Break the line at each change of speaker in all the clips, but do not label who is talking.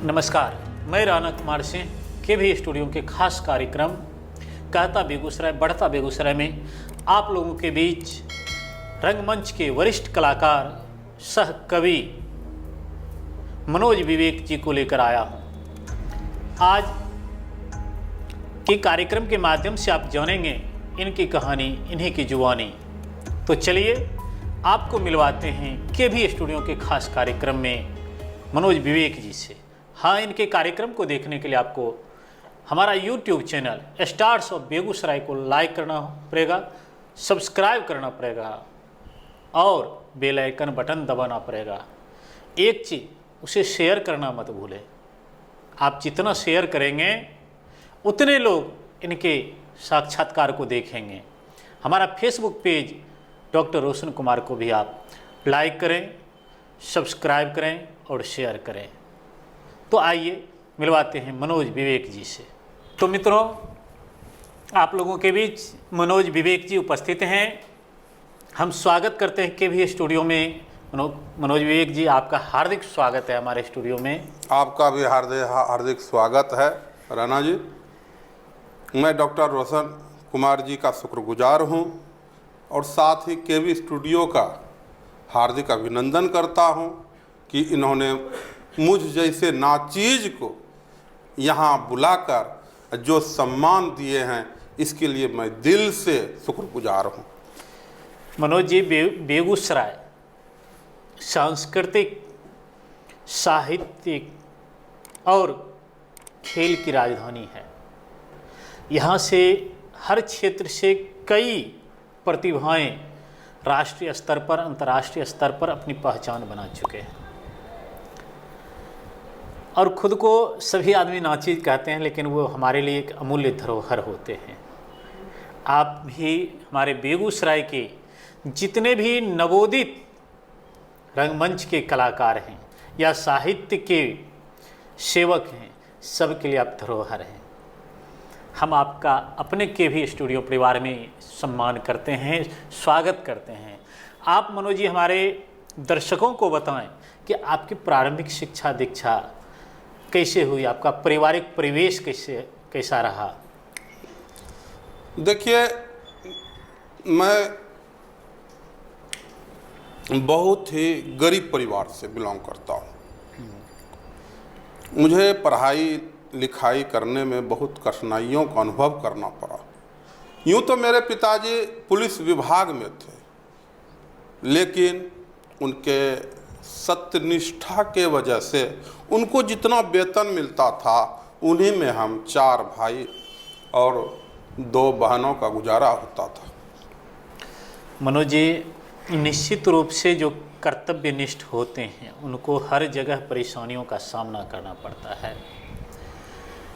नमस्कार, मैं राणा कुमार सिंह के भी स्टूडियो के खास कार्यक्रम कहता बेगूसराय बढ़ता बेगूसराय में आप लोगों के बीच रंगमंच के वरिष्ठ कलाकार सह कवि मनोज विवेक जी को लेकर आया हूं। आज के कार्यक्रम के माध्यम से आप जानेंगे इनकी कहानी, इन्हीं की जुबानी। तो चलिए आपको मिलवाते हैं के भी स्टूडियो के खास कार्यक्रम में मनोज विवेक जी से। हाँ, इनके कार्यक्रम को देखने के लिए आपको हमारा YouTube channel stars of Begusarai को लाइक करना पड़ेगा, सब्सक्राइब करना पड़ेगा और बेल आइकन बटन दबाना पड़ेगा। एक चीज़, उसे शेयर करना मत भूलें। आप जितना शेयर करेंगे उतने लोग इनके साक्षात्कार को देखेंगे। हमारा Facebook page doctor Roshan Kumar को भी आप लाइक करें, सब्सक्राइब करें और शेयर करें। तो आइए मिलवाते हैं मनोज विवेक जी से। तो मित्रों, आप लोगों के बीच मनोज विवेक जी उपस्थित हैं। हम स्वागत करते हैं के भी स्टूडियो में। मनोज विवेक जी, आपका हार्दिक स्वागत है हमारे स्टूडियो में।
आपका भी हार्दिक स्वागत है राणा जी। मैं डॉक्टर रोशन कुमार जी का शुक्रगुजार हूं और साथ ही के भी स्टूडियो का हार्दिक अभिनंदन करता हूं कि इन्होंने मुझ जैसे नाचीज को यहाँ बुलाकर जो सम्मान दिए हैं, इसके लिए मैं दिल से शुक्रगुजार हूँ।
मनोज जी, बेगूसराय सांस्कृतिक, साहित्यिक और खेल की राजधानी है। यहाँ से हर क्षेत्र से कई प्रतिभाएं राष्ट्रीय स्तर पर, अंतर्राष्ट्रीय स्तर पर अपनी पहचान बना चुके हैं और खुद को सभी आदमी नाचीज कहते हैं, लेकिन वो हमारे लिए एक अमूल्य धरोहर होते हैं। आप भी हमारे बेगूसराय के जितने भी नवोदित रंगमंच के कलाकार हैं या साहित्य के सेवक हैं, सब के लिए आप धरोहर हैं। हम आपका अपने के भी स्टूडियो परिवार में सम्मान करते हैं, स्वागत करते हैं। आप मनोज जी हमारे दर्शकों को बताएं कि आपकी प्रारंभिक शिक्षा दीक्षा कैसे हुई, आपका पारिवारिक परिवेश कैसा रहा?
देखिए, मैं बहुत ही गरीब परिवार से बिलोंग करता हूँ। मुझे पढ़ाई लिखाई करने में बहुत कठिनाइयों का अनुभव करना पड़ा। यूँ तो मेरे पिताजी पुलिस विभाग में थे, लेकिन उनके सत्यनिष्ठा के वजह से उनको जितना वेतन मिलता था, उन्हीं में हम 4 भाई और 2 बहनों का गुजारा होता था।
मनोज जी, निश्चित रूप से जो कर्तव्यनिष्ठ होते हैं उनको हर जगह परेशानियों का सामना करना पड़ता है,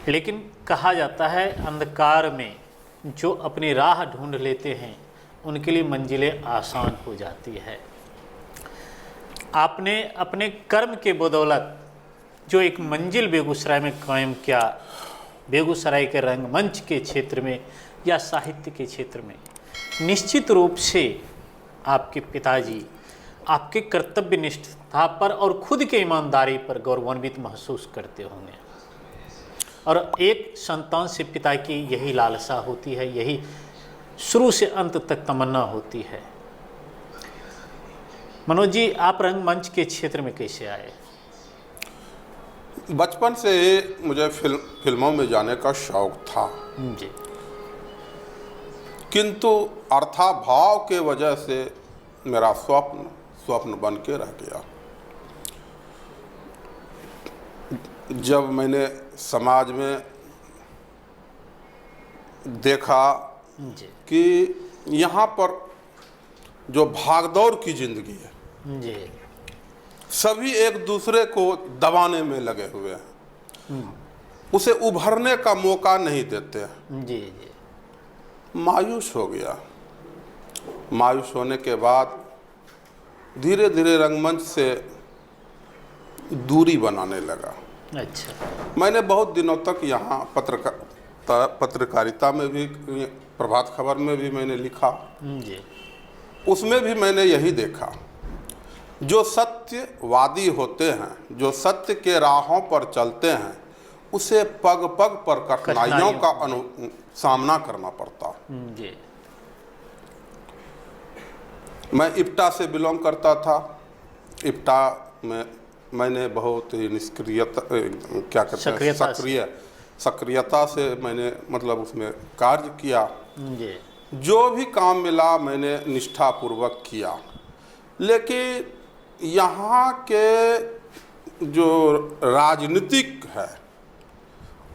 लेकिन कहा जाता है अंधकार में जो अपनी राह ढूंढ लेते हैं उनके लिए मंजिलें आसान हो जाती है। आपने अपने कर्म के बदौलत जो एक मंजिल बेगूसराय में कायम किया, बेगूसराय के रंगमंच के क्षेत्र में या साहित्य के क्षेत्र में, निश्चित रूप से आपके पिताजी आपके कर्तव्यनिष्ठता पर और खुद के ईमानदारी पर गौरवान्वित महसूस करते होंगे। और एक संतान से पिता की यही लालसा होती है, यही शुरू से अंत तक तमन्ना होती है। मनोज जी, आप रंगमंच के क्षेत्र में कैसे आए?
बचपन से ही मुझे फिल्मों में जाने का शौक था
जी,
किंतु अर्थाभाव के वजह से मेरा स्वप्न बन के रह गया। जब मैंने समाज में देखा
जी,
कि यहाँ पर जो भागदौड़ की जिंदगी है,
जी,
सभी एक दूसरे को दबाने में लगे हुए हैं, उसे उभरने का मौका नहीं देते हैं।
जी, जी,
मायूस हो गया। मायूस होने के बाद धीरे धीरे रंगमंच से दूरी बनाने लगा।
अच्छा।
मैंने बहुत दिनों तक यहाँ पत्रकारिता में भी, प्रभात खबर में भी मैंने लिखा।
जी,
उसमें भी मैंने यही देखा जो सत्यवादी होते हैं, जो सत्य के राहों पर चलते हैं, उसे पग पग पर कठिनाइयों का सामना करना पड़ता है।
जी।
मैं इप्टा से बिलोंग करता था। इप्टा में मैंने बहुत ही निष्क्रियता, क्या कहते हैं, सक्रियता से मैंने मतलब उसमें कार्य किया।
जी।
जो भी काम मिला मैंने निष्ठापूर्वक किया। लेकिन यहाँ के जो राजनीतिक है,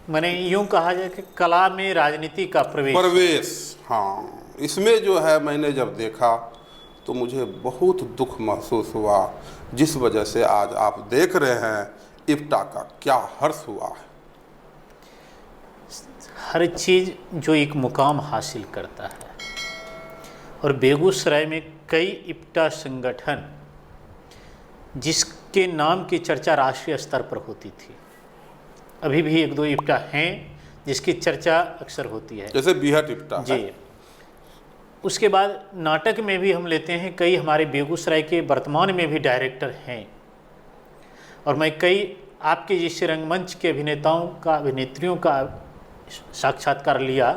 मैंने यूं कहा जाए कि कला में राजनीति का प्रवेश,
हाँ, इसमें जो है मैंने जब देखा तो मुझे बहुत दुख महसूस हुआ, जिस वजह से आज आप देख रहे हैं इप्टा का क्या हर्ष हुआ है।
हर चीज़ जो एक मुकाम हासिल करता है, और बेगूसराय में कई इप्टा संगठन जिसके नाम की चर्चा राष्ट्रीय स्तर पर होती थी, अभी भी एक दो इप्टा हैं जिसकी चर्चा अक्सर होती है,
जैसे बीहट इप्टा
जी
है।
उसके बाद नाटक में भी हम लेते हैं, कई हमारे बेगूसराय के वर्तमान में भी डायरेक्टर हैं, और मैं कई आपके जैसे रंगमंच के अभिनेताओं का, अभिनेत्रियों का साक्षात्कार लिया,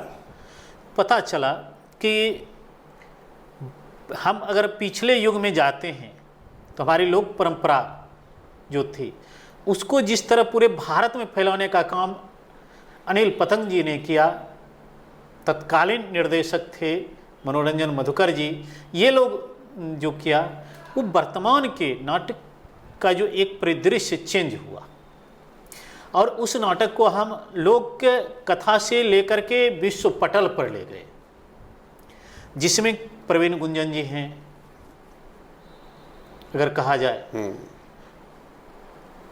पता चला कि हम अगर पिछले युग में जाते हैं तो हमारी लोक परंपरा जो थी उसको जिस तरह पूरे भारत में फैलाने का काम अनिल पतंग जी ने किया, तत्कालीन निर्देशक थे मनोरंजन मधुकर जी, ये लोग जो किया, वो वर्तमान के नाटक का जो एक परिदृश्य चेंज हुआ, और उस नाटक को हम लोक कथा से लेकर के विश्व पटल पर ले गए, जिसमें प्रवीण गुंजन जी हैं अगर कहा जाए,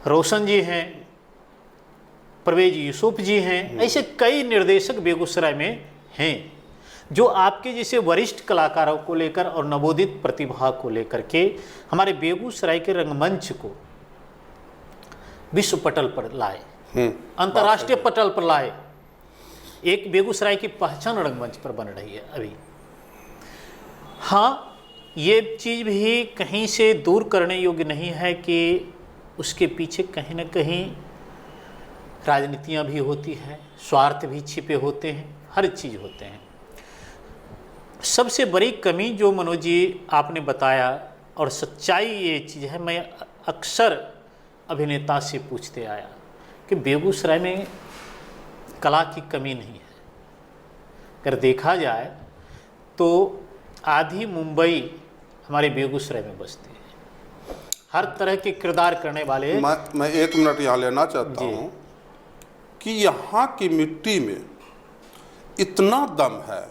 रोशन जी हैं, परवेज यूसुफ जी हैं, ऐसे कई निर्देशक बेगूसराय में हैं जो आपके जैसे वरिष्ठ कलाकारों को लेकर और नवोदित प्रतिभा को लेकर के हमारे बेगूसराय के रंगमंच को विश्व पटल पर लाए, अंतर्राष्ट्रीय पटल पर लाए। एक बेगूसराय की पहचान रंगमंच पर बन रही है अभी। हाँ, ये चीज़ भी कहीं से दूर करने योग्य नहीं है कि उसके पीछे कहीं ना कहीं राजनीतियाँ भी होती हैं, स्वार्थ भी छिपे होते हैं, हर चीज़ होते हैं। सबसे बड़ी कमी जो मनोज जी आपने बताया, और सच्चाई ये चीज़ है, मैं अक्सर अभिनेता से पूछते आया कि बेगूसराय में कला की कमी नहीं है। अगर देखा जाए तो आधी मुंबई हमारे बेगूसराय में बसती है, हर तरह के किरदार करने वाले।
मैं 1 मिनट यहाँ लेना चाहता हूँ कि यहाँ की मिट्टी में इतना दम है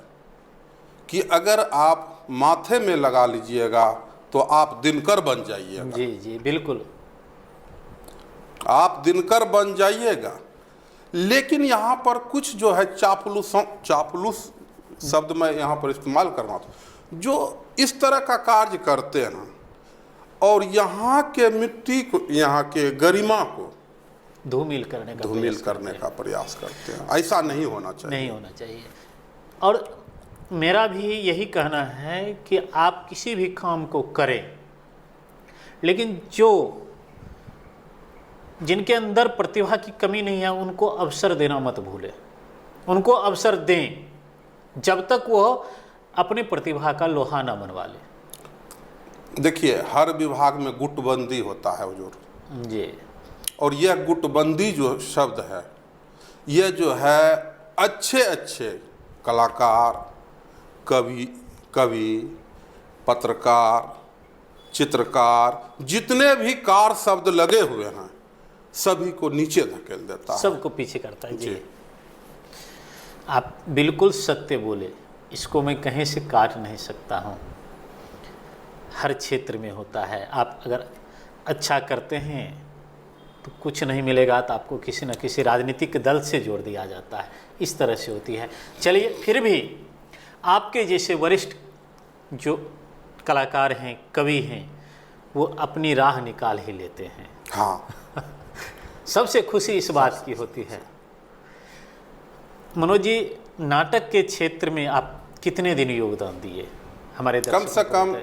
कि अगर आप माथे में लगा लीजिएगा तो आप दिनकर बन जाइएगा।
जी जी बिल्कुल,
आप दिनकर बन जाइएगा। लेकिन यहाँ पर कुछ जो है चापलूस शब्द मैं यहाँ पर इस्तेमाल करना था, जो इस तरह का कार्य करते हैं ना, और यहाँ के मिट्टी को, यहाँ के गरिमा को
धूमिल करने
का प्रयास करते हैं। ऐसा नहीं होना चाहिए,
नहीं होना चाहिए। और मेरा भी यही कहना है कि आप किसी भी काम को करें, लेकिन जिनके अंदर प्रतिभा की कमी नहीं है उनको अवसर देना मत भूलें, उनको अवसर दें जब तक वो अपने प्रतिभा का लोहा ना मनवा ले।
देखिए, हर विभाग में गुटबंदी होता है हुजूर
जी,
और यह गुटबंदी जो शब्द है, यह जो है अच्छे अच्छे कलाकार, कवि, पत्रकार, चित्रकार, जितने भी कार शब्द लगे हुए हैं, सभी को नीचे धकेल देता है,
सबको पीछे करता है। जी, आप बिल्कुल सत्य बोले, इसको मैं कहीं से काट नहीं सकता हूँ। हर क्षेत्र में होता है, आप अगर अच्छा करते हैं तो कुछ नहीं मिलेगा तो आपको किसी न किसी राजनीतिक दल से जोड़ दिया जाता है, इस तरह से होती है। चलिए, फिर भी आपके जैसे वरिष्ठ जो कलाकार हैं, कवि हैं, वो अपनी राह निकाल ही लेते हैं।
हाँ
सबसे खुशी इस बात की होती है। मनोज जी, नाटक के क्षेत्र में आप कितने दिन योगदान दिए हमारे
कम से कम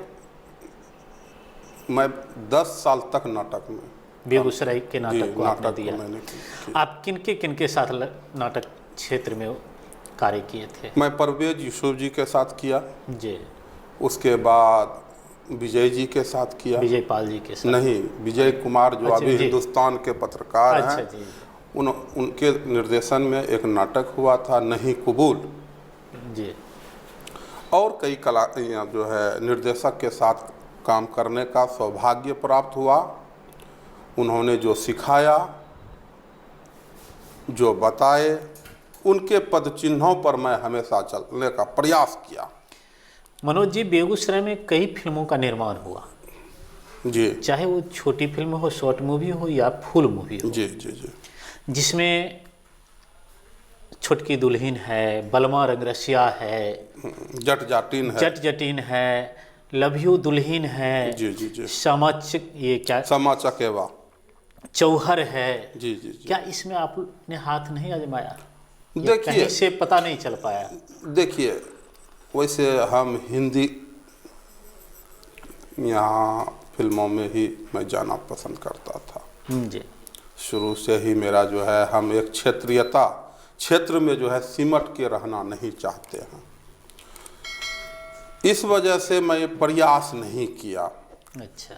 मैं 10 साल तक नाटक में,
बेगूसराय के नाटक को आपने
नाटक
दिया।
मैंने किया।
आप किनके साथ नाटक क्षेत्र में कार्य किए थे?
मैं परवेज यूसुफ जी के साथ किया,
जी।
उसके बाद विजय जी के साथ किया।
विजय पाल जी के साथ?
नहीं, विजय कुमार जो
अच्छा,
अभी
जी।
हिंदुस्तान के पत्रकार
अच्छा
हैं,
जी।
उनके निर्देशन में एक नाटक हुआ था नहीं कबूल।
जी।
और कई कला जो है निर्देशक के साथ काम करने का सौभाग्य प्राप्त हुआ। उन्होंने जो सिखाया, जो बताए, उनके पद चिन्हों पर मैं हमेशा चलने का प्रयास किया।
मनोज जी, बेगूसराय में कई फिल्मों का निर्माण हुआ
जी
चाहे वो छोटी फिल्म हो, शॉर्ट मूवी हो या फुल मूवी हो,
जी जी जी
जिसमें छुटकी दुल्हन है, बलमा रंगरसिया है,
जट जाटिन है,
जट जटिन है, लव यू दुल्हन है,
जी जी जी,
समच ये क्या
समा चकेवा,
चौहर है,
जी जी जी।
क्या इसमें आपने हाथ नहीं आजमाया? या
देखिए
कहीं से पता नहीं चल पाया?
देखिए, वैसे हम हिंदी यहाँ फिल्मों में ही मैं जाना पसंद करता था।
जी।
शुरू से ही मेरा जो है, हम एक क्षेत्र में जो है सिमट के रहना नहीं चाहते हैं। इस वजह से मैं प्रयास नहीं किया,
अच्छा।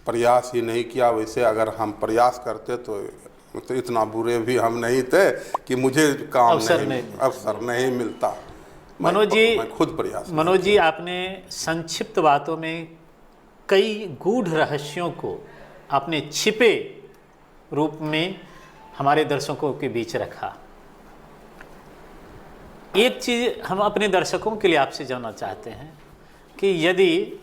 प्रयास ही नहीं किया। वैसे अगर हम प्रयास करते तो इतना बुरे भी हम नहीं थे कि मुझे काम अवसर नहीं मिलता।
मनोज जी,
मैं खुद प्रयास।
मनोज जी, आपने संक्षिप्त बातों में कई गूढ़ रहस्यों को आपने छिपे रूप में हमारे दर्शकों के बीच रखा। एक चीज़ हम अपने दर्शकों के लिए आपसे जानना चाहते हैं कि यदि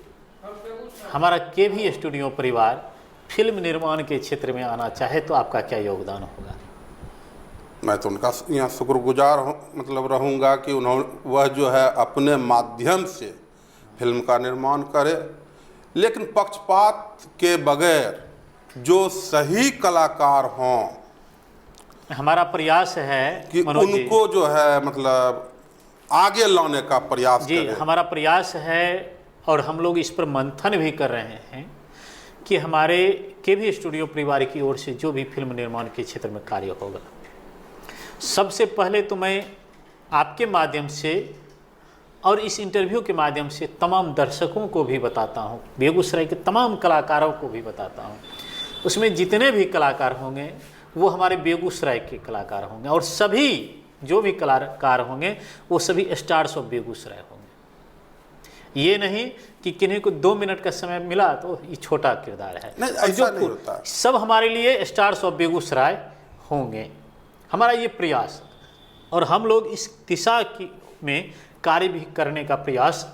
हमारा केवी स्टूडियो परिवार फिल्म निर्माण के क्षेत्र में आना चाहे तो आपका क्या योगदान होगा?
मैं तो उनका यहाँ शुक्रगुजार रहूँगा कि वह जो है अपने माध्यम से फिल्म का निर्माण करे, लेकिन पक्षपात के बगैर जो सही कलाकार हों।
हमारा प्रयास है
कि उनको जो है आगे लाने का प्रयास
जी
करें।
हमारा प्रयास है और हम लोग इस पर मंथन भी कर रहे हैं कि हमारे केवी स्टूडियो परिवार की ओर से जो भी फिल्म निर्माण के क्षेत्र में कार्य होगा, सबसे पहले तो मैं आपके माध्यम से और इस इंटरव्यू के माध्यम से तमाम दर्शकों को भी बताता हूँ, बेगूसराय के तमाम कलाकारों को भी बताता हूँ, उसमें जितने भी कलाकार होंगे वो हमारे बेगूसराय के कलाकार होंगे और सभी जो भी कलाकार होंगे वो सभी स्टार्स ऑफ बेगूसराय होंगे। ये नहीं कि किन्हीं को 2 मिनट का समय मिला तो ये छोटा किरदार है,
नहीं, ऐसा नहीं होता।
सब हमारे लिए स्टार्स ऑफ बेगूसराय होंगे। हमारा ये प्रयास, और हम लोग इस दिशा में कार्य भी करने का प्रयास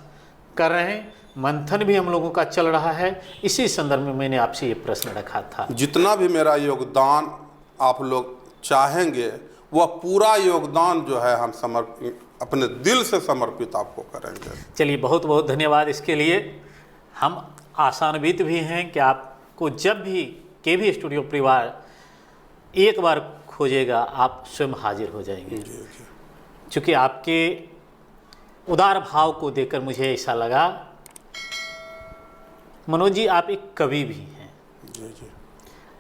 कर रहे हैं। मंथन भी हम लोगों का चल रहा है। इसी संदर्भ में मैंने आपसे ये प्रश्न रखा था।
जितना भी मेरा योगदान आप लोग चाहेंगे वह पूरा योगदान जो है हम अपने दिल से समर्पित आपको करेंगे।
चलिए, बहुत बहुत धन्यवाद इसके लिए। हम आशान्वित भी हैं कि आपको जब भी केवी स्टूडियो परिवार एक बार खोजेगा आप स्वयं हाजिर हो जाएंगे। चूँकि आपके उदार भाव को देखकर मुझे ऐसा लगा, मनोज जी आप एक कवि भी हैं।
जी जी।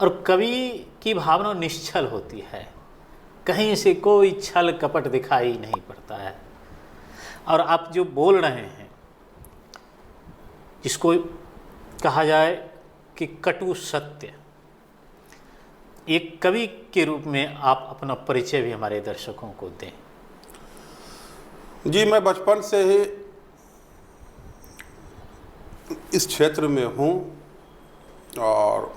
और कवि की भावना निश्चल होती है, कहीं से कोई छल कपट दिखाई नहीं पड़ता है। और आप जो बोल रहे हैं, जिसको कहा जाए कि कटु सत्य, एक कवि के रूप में आप अपना परिचय भी हमारे दर्शकों को दें।
जी, मैं बचपन से ही इस क्षेत्र में हूँ और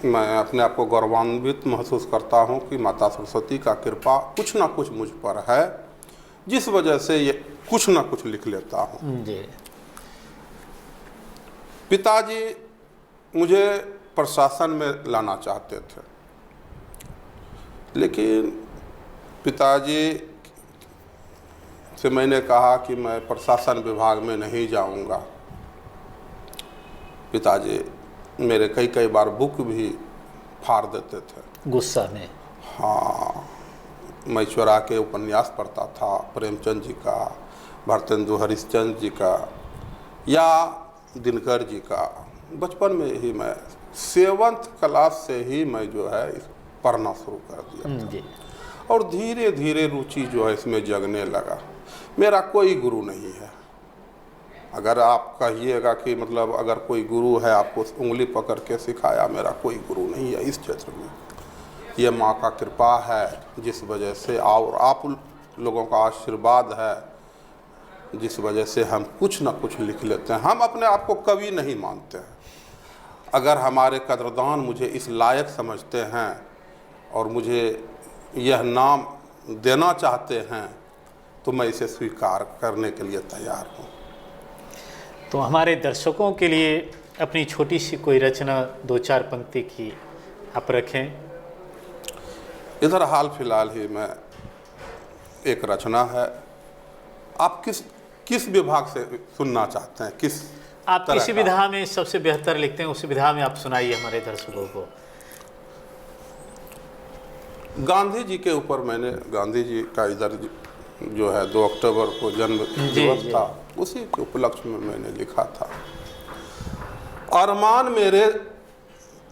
मैं अपने आप को गौरवान्वित महसूस करता हूँ कि माता सरस्वती का कृपा कुछ ना कुछ मुझ पर है, जिस वजह से ये कुछ ना कुछ लिख लेता हूँ।
जी।
पिताजी मुझे प्रशासन में लाना चाहते थे, लेकिन पिताजी से मैंने कहा कि मैं प्रशासन विभाग में नहीं जाऊंगा। पिताजी मेरे कई बार बुक भी फाड़ देते थे
गुस्सा में।
हाँ, मैं चुरा के उपन्यास पढ़ता था, प्रेमचंद जी का, भारतेंदु हरिश्चंद्र जी का या दिनकर जी का, बचपन में ही मैं 7th क्लास से ही मैं जो है पढ़ना शुरू कर दिया था।
जी।
और धीरे धीरे रुचि जो है इसमें जगने लगा। मेरा कोई गुरु नहीं है। अगर आप कहिएगा कि मतलब अगर कोई गुरु है आपको उंगली पकड़ के सिखाया, मेरा कोई गुरु नहीं है इस क्षेत्र में। ये माँ का कृपा है जिस वजह से, और आप लोगों का आशीर्वाद है जिस वजह से हम कुछ ना कुछ लिख लेते हैं। हम अपने आप को कवि नहीं मानते हैं। अगर हमारे कदरदान मुझे इस लायक समझते हैं और मुझे यह नाम देना चाहते हैं तो मैं इसे स्वीकार करने के लिए तैयार हूँ।
तो हमारे दर्शकों के लिए अपनी छोटी सी कोई रचना 2-4 पंक्ति की आप रखें।
इधर हाल फिलहाल ही में एक रचना है। आप किस विभाग से सुनना चाहते हैं? किस
आप
तरह
किसी
का?
विधा में सबसे बेहतर लिखते हैं, उस विधा में आप सुनाइए हमारे दर्शकों को।
गांधी जी के ऊपर मैंने, गांधी जी का इधर जो है 2 अक्टूबर को जन्म दिवस
जी।
था, उसी के उपलक्ष्य में मैंने लिखा था। अरमान मेरे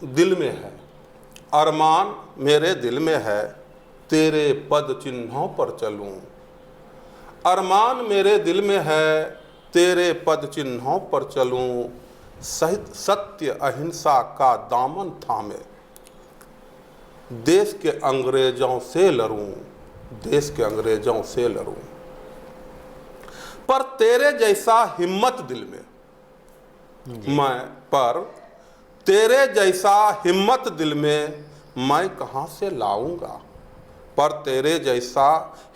दिल में है, अरमान मेरे दिल में है, तेरे पद चिन्हों पर चलूं। अरमान मेरे दिल में है, तेरे पद चिन्हों पर चलूं। सत्य अहिंसा का दामन थामे, देश के अंग्रेजों से लड़ूं, देश के अंग्रेजों से लड़ूं। पर तेरे जैसा हिम्मत दिल में मैं, पर तेरे जैसा हिम्मत दिल में मैं कहाँ से लाऊंगा। पर तेरे जैसा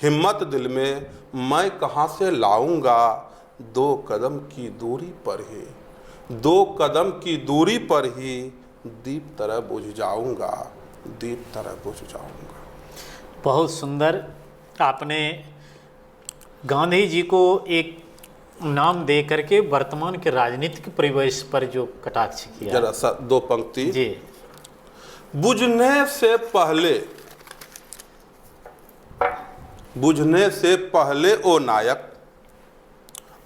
हिम्मत दिल में मैं कहाँ से लाऊंगा। 2 कदम की दूरी पर ही, 2 कदम की दूरी पर ही दीप तरह बुझ जाऊंगा, दीप तरह बुझ जाऊंगा।
बहुत सुंदर। आपने गांधी जी को एक नाम दे करके वर्तमान के राजनीतिक परिवेश पर जो कटाक्ष किया।
जरा सा 2 पंक्ति।
जी।
बुझने से पहले, बुझने से पहले ओ नायक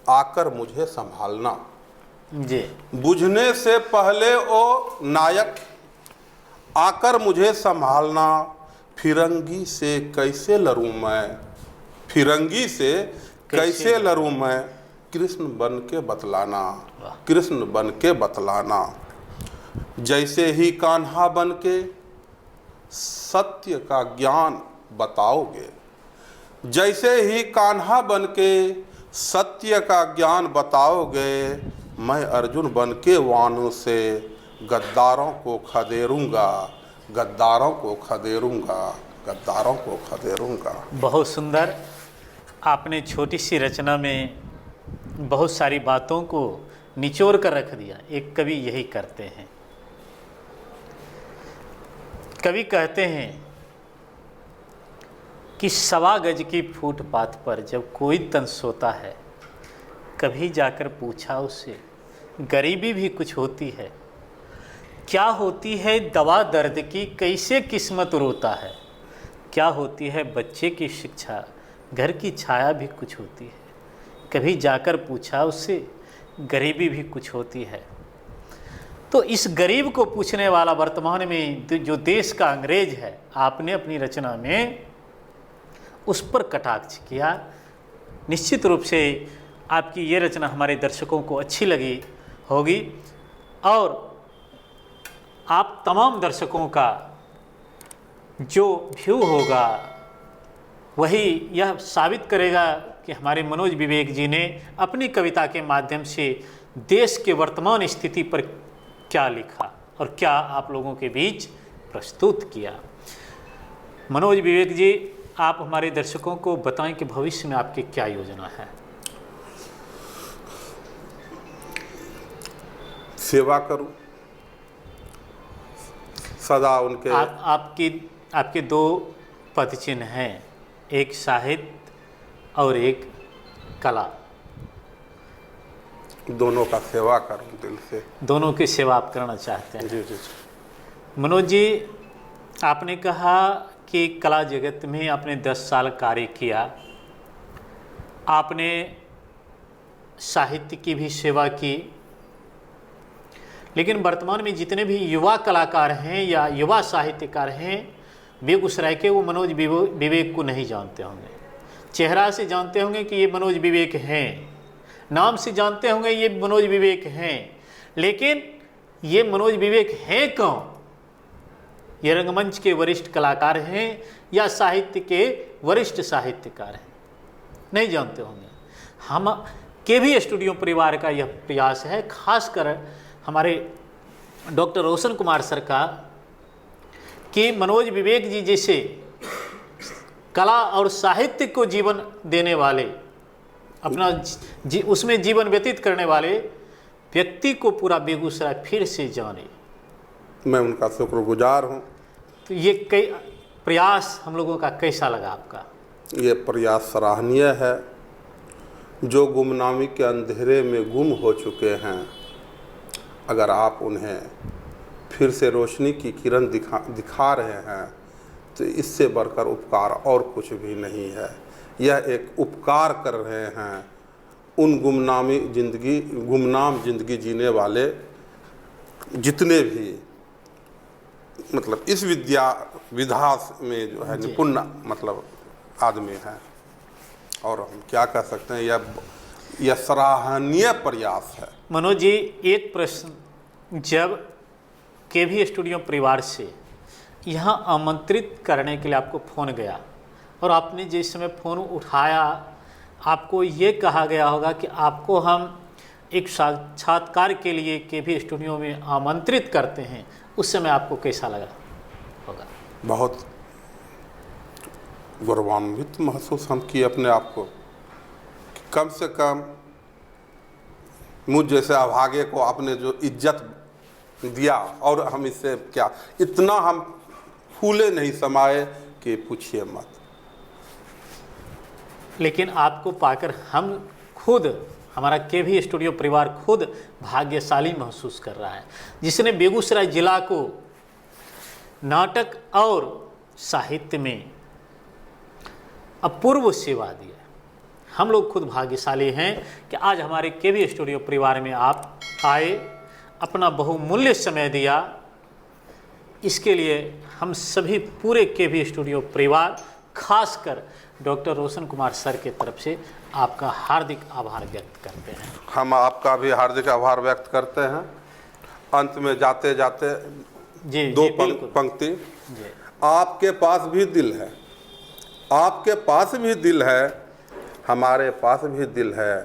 आकर मुझे संभालना।
जी।
बुझने से पहले ओ नायक आकर मुझे संभालना। फिरंगी से कैसे लड़ूं मैं, फिरंगी से कैसे लड़ूं मैं। कृष्ण बन के बतलाना, कृष्ण बन के बतलाना। जैसे ही कान्हा बन के सत्य का ज्ञान बताओगे, जैसे ही कान्हा बन के सत्य का ज्ञान बताओगे। मैं अर्जुन बन के वानों से गद्दारों को खदेरूंगा, गद्दारों को खदेरूंगा, गद्दारों को खदेरूंगा।
बहुत सुंदर। आपने छोटी सी रचना में बहुत सारी बातों को निचोड़ कर रख दिया। एक कवि यही करते हैं। कवि कहते हैं कि 1.25 गज की फुटपाथ पर जब कोई तन सोता है, कभी जाकर पूछा उससे गरीबी भी कुछ होती है। क्या होती है दवा दर्द की, कैसे किस्मत रोता है। क्या होती है बच्चे की शिक्षा, घर की छाया भी कुछ होती है। कभी जाकर पूछा उससे गरीबी भी कुछ होती है। तो इस गरीब को पूछने वाला वर्तमान में जो देश का अंग्रेज है, आपने अपनी रचना में उस पर कटाक्ष किया। निश्चित रूप से आपकी ये रचना हमारे दर्शकों को अच्छी लगी होगी और आप तमाम दर्शकों का जो व्यू होगा वही यह साबित करेगा कि हमारे मनोज विवेक जी ने अपनी कविता के माध्यम से देश के वर्तमान स्थिति पर क्या लिखा और क्या आप लोगों के बीच प्रस्तुत किया। मनोज विवेक जी, आप हमारे दर्शकों को बताएं कि भविष्य में आपकी क्या योजना है।
सेवा करूं, सदा उनके।
आपके 2 पदचिन्ह हैं, एक साहित्य और एक कला।
दोनों का सेवा करूं दिल से।
दोनों की सेवा आप करना चाहते हैं।
जी जी।
मनोज जी, आपने कहा कि कला जगत में आपने 10 साल कार्य किया। आपने साहित्य की भी सेवा की, लेकिन वर्तमान में जितने भी युवा कलाकार हैं या युवा साहित्यकार हैं बेगूसराय के, वो मनोज विवेक को नहीं जानते होंगे। चेहरा से जानते होंगे कि ये मनोज विवेक हैं, नाम से जानते होंगे ये मनोज विवेक हैं, लेकिन ये मनोज विवेक हैं कौन? ये रंगमंच के वरिष्ठ कलाकार हैं या साहित्य के वरिष्ठ साहित्यकार हैं? नहीं जानते होंगे। हम केवी स्टूडियो परिवार का यह प्रयास है, खासकर हमारे डॉक्टर रोशन कुमार सर का, कि मनोज विवेक जी जैसे कला और साहित्य को जीवन देने वाले, अपना उसमें जीवन व्यतीत करने वाले व्यक्ति को पूरा बेगूसराय फिर से जाने।
मैं उनका शुक्रगुजार हूँ।
तो ये कई प्रयास हम लोगों का कैसा लगा आपका?
ये प्रयास सराहनीय है। जो गुमनामी के अंधेरे में गुम हो चुके हैं, अगर आप उन्हें फिर से रोशनी की किरण दिखा रहे हैं तो इससे बढ़कर उपकार और कुछ भी नहीं है। यह एक उपकार कर रहे हैं उन गुमनाम जिंदगी जीने वाले जितने भी मतलब इस विधा में जो है निपुण मतलब आदमी हैं। और हम क्या कह सकते हैं, यह सराहनीय प्रयास है।
मनोज जी, एक प्रश्न, जब केवी स्टूडियो परिवार से यहाँ आमंत्रित करने के लिए आपको फ़ोन गया और आपने जिस समय फ़ोन उठाया, आपको ये कहा गया होगा कि आपको हम एक साक्षात्कार के लिए केवी स्टूडियो में आमंत्रित करते हैं, उस समय आपको कैसा लगा होगा?
बहुत गौरवान्वित महसूस हम किए अपने आप को। कम से कम मुझ जैसे अभागे को आपने जो इज्जत दिया, और हम इससे क्या इतना हम फूले नहीं समाये कि पूछिए मत।
लेकिन आपको पाकर हम खुद, हमारा केवी स्टूडियो परिवार खुद भाग्यशाली महसूस कर रहा है, जिसने बेगूसराय जिला को नाटक और साहित्य में अपूर्व सेवा दी है। हम लोग खुद भाग्यशाली हैं कि आज हमारे केवी स्टूडियो परिवार में आप आए, अपना बहुमूल्य समय दिया। इसके लिए हम सभी पूरे केवी स्टूडियो परिवार, खासकर डॉक्टर रोशन कुमार सर के तरफ से आपका हार्दिक आभार व्यक्त करते हैं।
हम आपका भी हार्दिक आभार व्यक्त करते हैं। अंत में जाते जाते दो पंक्ति, आपके पास भी दिल है, आपके पास भी दिल है, हमारे पास भी दिल है,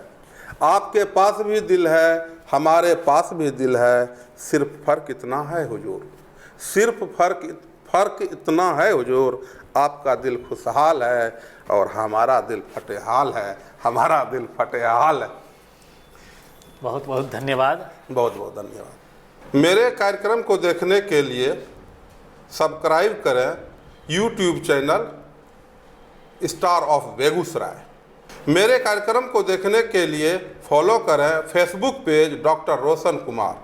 आपके पास भी दिल है, हमारे पास भी दिल है, सिर्फ फ़र्क इतना है हुजूर, सिर्फ फ़र्क इतना है हुजूर, आपका दिल खुशहाल है और हमारा दिल फटेहाल है, हमारा दिल फटेहाल है।
बहुत बहुत धन्यवाद।
बहुत बहुत धन्यवाद। मेरे कार्यक्रम को देखने के लिए सब्सक्राइब करें YouTube channel star of Begusarai. मेरे कार्यक्रम को देखने के लिए फॉलो करें Facebook page doctor Roshan Kumar.